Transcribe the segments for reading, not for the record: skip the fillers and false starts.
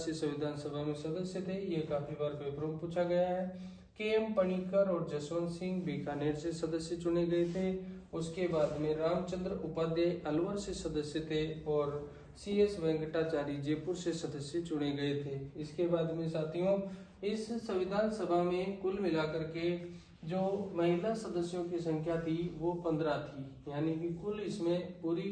से संविधान सभा में सदस्य थे, ये काफी बार पेपरों में पूछा गया है। के.एम. पणिकर और जसवंत सिंह बीकानेर से सदस्य चुने गए थे। उसके बाद में रामचंद्र उपाध्याय अलवर से सदस्य थे और सी.एस. वेंकटाचारी जयपुर से सदस्य चुने गए थे। इसके बाद में साथियों इस संविधान सभा में कुल मिलाकर के जो महिला सदस्यों की संख्या थी वो 15 थी, यानी कि कुल इसमें पूरी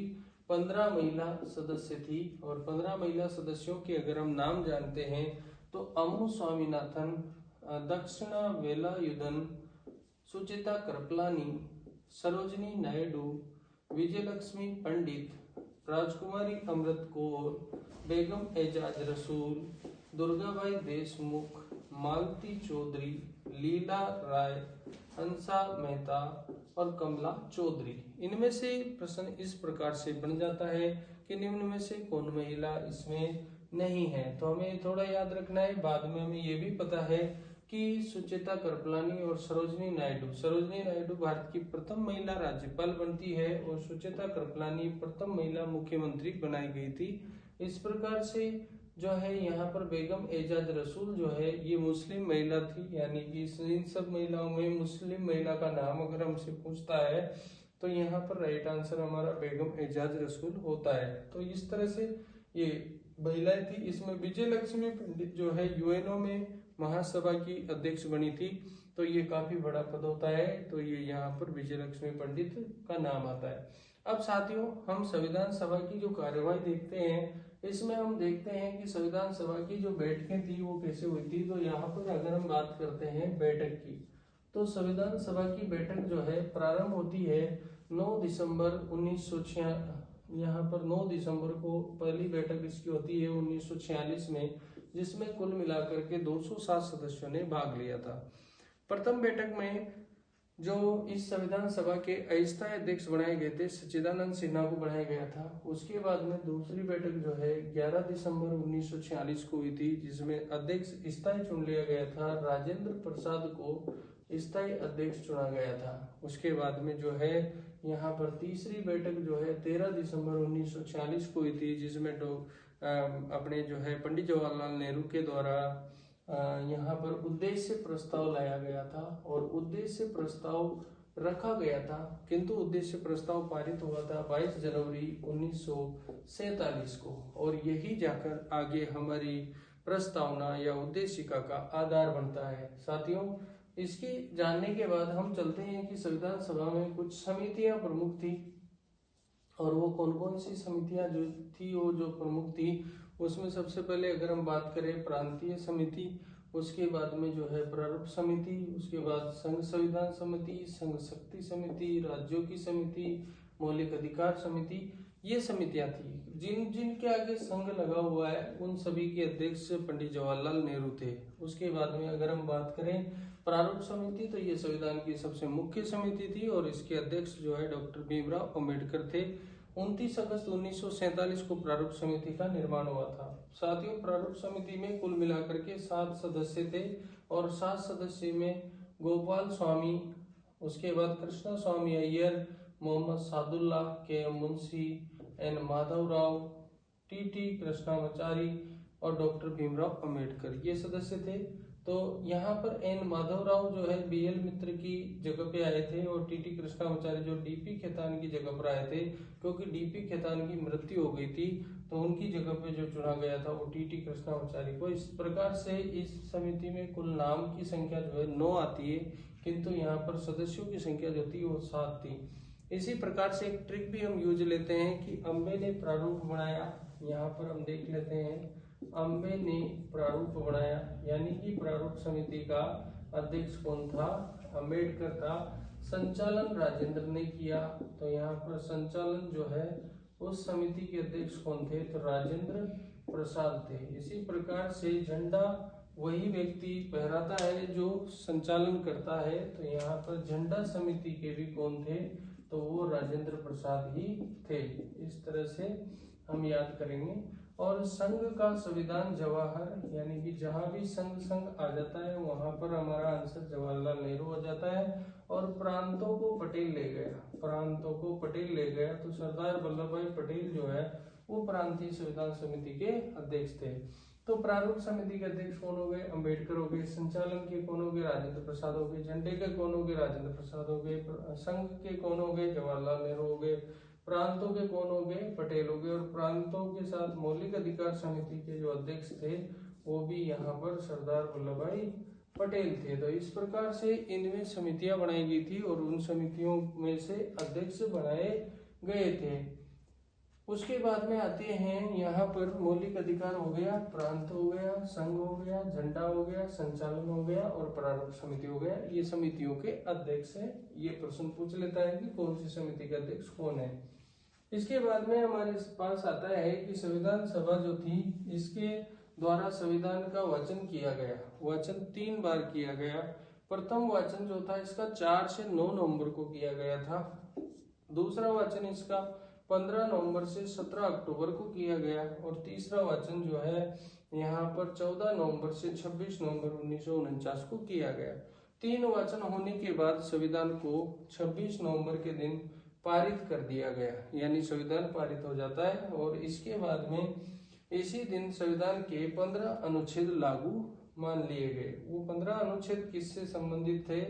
15 महिला सदस्य थी। और 15 महिला सदस्यों के अगर हम नाम जानते हैं तो अमू स्वामीनाथन, दक्षिणा वेलायुधन, सुचिता कृपलानी, सरोजनी नायडू, विजयलक्ष्मी पंडित, राजकुमारी अमृत कौर, बेगम एजाज रसूल, दुर्गाबाई देशमुख, मालती चौधरी, लीला राय, हंसा मेहता और कमला चौधरी। इनमें से प्रश्न इस प्रकार से बन जाता है कि निम्न में से कौन महिला इसमें नहीं है, तो हमें थोड़ा याद रखना है। बाद में हमें ये भी पता है कि सुचेता कृपलानी और सरोजनी नायडू भारत की प्रथम महिला राज्यपाल बनती है और सुचेता कृपलानी प्रथम महिला मुख्यमंत्री बनाई गई थी। इस प्रकार से जो है यहाँ पर बेगम एजाज रसूल जो है ये मुस्लिम महिला थी, यानी कि इन सब महिलाओं में मुस्लिम महिला का नाम अगर हमसे पूछता है तो यहाँ पर राइट आंसर हमारा बेगम एजाज रसूल होता है। तो इस तरह से ये महिलाएं थी। इसमें विजय लक्ष्मी पंडित जो है यूएनओ में महासभा की अध्यक्ष बनी थी, तो ये काफी बड़ा पद होता है, तो ये यहाँ पर विजय लक्ष्मी पंडित का नाम आता है। अब साथियों हम संविधान सभा की जो कार्यवाही देखते हैं, इसमें हम देखते हैं कि संविधान सभा की जो बैठकें थी वो कैसे हुई थी। तो यहाँ पर अगर हम बात करते हैं बैठक की, तो संविधान सभा की बैठक जो है प्रारंभ होती है 9 दिसंबर 1946। यहाँ पर 9 दिसंबर को पहली बैठक इसकी होती है 1946 में, जिसमें कुल मिलाकर के 207 सदस्यों ने भाग लिया था। प्रथम बैठक में जो इस संविधान सभा के अस्थायी अध्यक्ष बनाए गए थे सच्चिदानंद सिन्हा को बनाया गया था। उसके बाद में दूसरी बैठक जो है 11 दिसंबर 1946 को हुई थी, जिसमें अध्यक्ष स्थायी चुन लिया गया था। राजेंद्र प्रसाद को स्थायी अध्यक्ष चुना गया था। उसके बाद में जो है यहाँ पर तीसरी बैठक जो है 13 दिसंबर 1946 को हुई थी, जिसमें अपने जो है पंडित जवाहरलाल नेहरू के द्वारा यहाँ पर उद्देश्य प्रस्ताव लाया गया था और उद्देश्य प्रस्ताव रखा गया था, किंतु उद्देश्य प्रस्ताव पारित हुआ था 22 जनवरी 1947 को, और यही जाकर आगे हमारी प्रस्तावना या उद्देशिका का आधार बनता है। साथियों इसकी जानने के बाद हम चलते हैं कि संविधान सभा में कुछ समितियां प्रमुख थी, और वो कौन कौन सी समितियां जो थी वो जो प्रमुख थी, उसमें सबसे पहले अगर हम बात करें प्रांतीय समिति, उसके बाद में जो है प्रारूप समिति, उसके बाद संघ संविधान समिति, संघ शक्ति समिति, राज्यों की समिति, मौलिक अधिकार समिति, ये समितियां थी। जिनके आगे संघ लगा हुआ है उन सभी के अध्यक्ष पंडित जवाहरलाल नेहरू थे। उसके बाद में अगर हम बात करें प्रारूप समिति, तो ये संविधान की सबसे मुख्य समिति थी और इसके अध्यक्ष जो है डॉक्टर भीमराव अंबेडकर थे। 29 अगस्त 1947 को प्रारूप समिति का निर्माण हुआ था। साथियों प्रारूप समिति में कुल मिलाकर के 7 सदस्य थे और 7 सदस्य में गोपाल स्वामी, उसके बाद कृष्णा स्वामी अय्यर, मोहम्मद सादुल्ला, के मुंशी, एन माधवराव, टी कृष्णामाचारी और डॉक्टर भीमराव अंबेडकर ये सदस्य थे। तो यहाँ पर एन माधवराव जो है बीएल मित्र की जगह पे आए थे और टी कृष्णामाचारी जो डीपी खेतान की जगह पर आए थे, क्योंकि डीपी खेतान की मृत्यु हो गई थी तो उनकी जगह पे जो चुना गया था वो टी कृष्णामाचारी को। इस प्रकार से इस समिति में कुल नाम की संख्या जो है 9 आती है, किंतु यहाँ पर सदस्यों की संख्या जो थी वो 7 थी। इसी प्रकार से एक ट्रिक भी हम यूज लेते हैं कि अम्बे ने प्रारूप बनाया। यहाँ पर हम देख लेते हैं अम्बे ने प्रारूप बनाया, यानी कि प्रारूप समिति का अध्यक्ष कौन था, अंबेडकर था। संचालन राजेंद्र ने किया, तो यहाँ पर संचालन जो है उस समिति के अध्यक्ष कौन थे, तो राजेंद्र प्रसाद थे। इसी प्रकार से झंडा वही व्यक्ति फहराता है जो संचालन करता है, तो यहाँ पर झंडा समिति के भी कौन थे, तो वो राजेंद्र प्रसाद ही थे। इस तरह से हम याद करेंगे। और संघ का संविधान जवाहर, यानी कि जहां भी संघ आ जाता है वहां पर हमारा आंसर जवाहरलाल नेहरू हो जाता है। और प्रांतों को पटेल ले गया, तो सरदार वल्लभ भाई पटेल जो है वो प्रांतीय संविधान समिति के अध्यक्ष थे। तो प्रारूप समिति के अध्यक्ष कौन हो गए? अंबेडकर हो गए। संचालन के कौन हो गए? राजेंद्र प्रसाद हो गए। झंडे के कौन हो गए? राजेंद्र प्रसाद हो गए। संघ के कौन हो गए? जवाहरलाल नेहरू हो गए। प्रांतों के कौन हो गए? पटेल हो गए। और प्रांतों के साथ मौलिक अधिकार समिति के जो अध्यक्ष थे वो भी यहाँ पर सरदार वल्लभ भाई पटेल थे। तो इस प्रकार से इनमें समितियां बनाई गई थी और उन समितियों में से अध्यक्ष बनाए गए थे। उसके बाद में आते हैं यहाँ पर मौलिक अधिकार हो गया, प्रांत हो गया, संघ हो गया, झंडा हो गया, संचालन हो गया और प्रारूप समिति हो गया। ये समितियों के अध्यक्ष हैं। ये प्रश्न पूछ लेता है कि कौन सी समिति के अध्यक्ष कौन है। इसके बाद में हमारे पास आता है कि संविधान सभा जो थी इसके द्वारा संविधान का वाचन किया गया। वाचन 3 बार किया गया। प्रथम वाचन जो था इसका 4 से 9 नवंबर को किया गया था। दूसरा वाचन इसका 15 नवंबर से 17 अक्टूबर को किया गया और तीसरा वाचन जो है यहाँ पर 14 नवंबर से 26 नवंबर 1949 को किया गया। 3 वाचन होने के बाद संविधान को 26 नवंबर के दिन पारित कर दिया गया, यानी संविधान पारित हो जाता है। और इसके बाद में इसी दिन संविधान के 15 अनुच्छेद लागू मान लिए गए। वो 15 अनुच्छेद किससे संबंधित थे?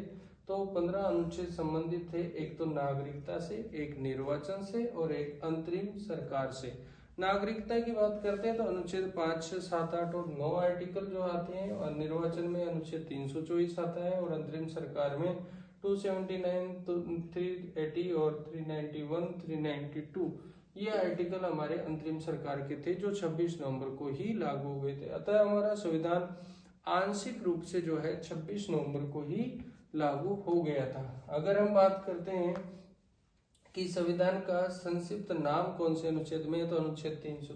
तो 15 अनुच्छेद संबंधित थे एक तो नागरिकता से, एक निर्वाचन से और एक अंतरिम सरकार से। नागरिकता की बात करते हैं तो अनुच्छेद 5, 6, 7, 8 और 9 आर्टिकल जो आते हैं, और निर्वाचन में अनुच्छेद 324 आता है और अंतरिम सरकार में 279, 380 और 391, 392 ये आर्टिकल हमारे अंतरिम सरकार के थे जो 26 नवंबर को ही लागू हुए थे। अतः हमारा संविधान आंशिक रूप से जो है 26 नवंबर को ही लागू हो गया था। अगर हम बात करते हैं कि संविधान का संक्षिप्त नाम कौन से अनुच्छेद में है तो अनुच्छेद 300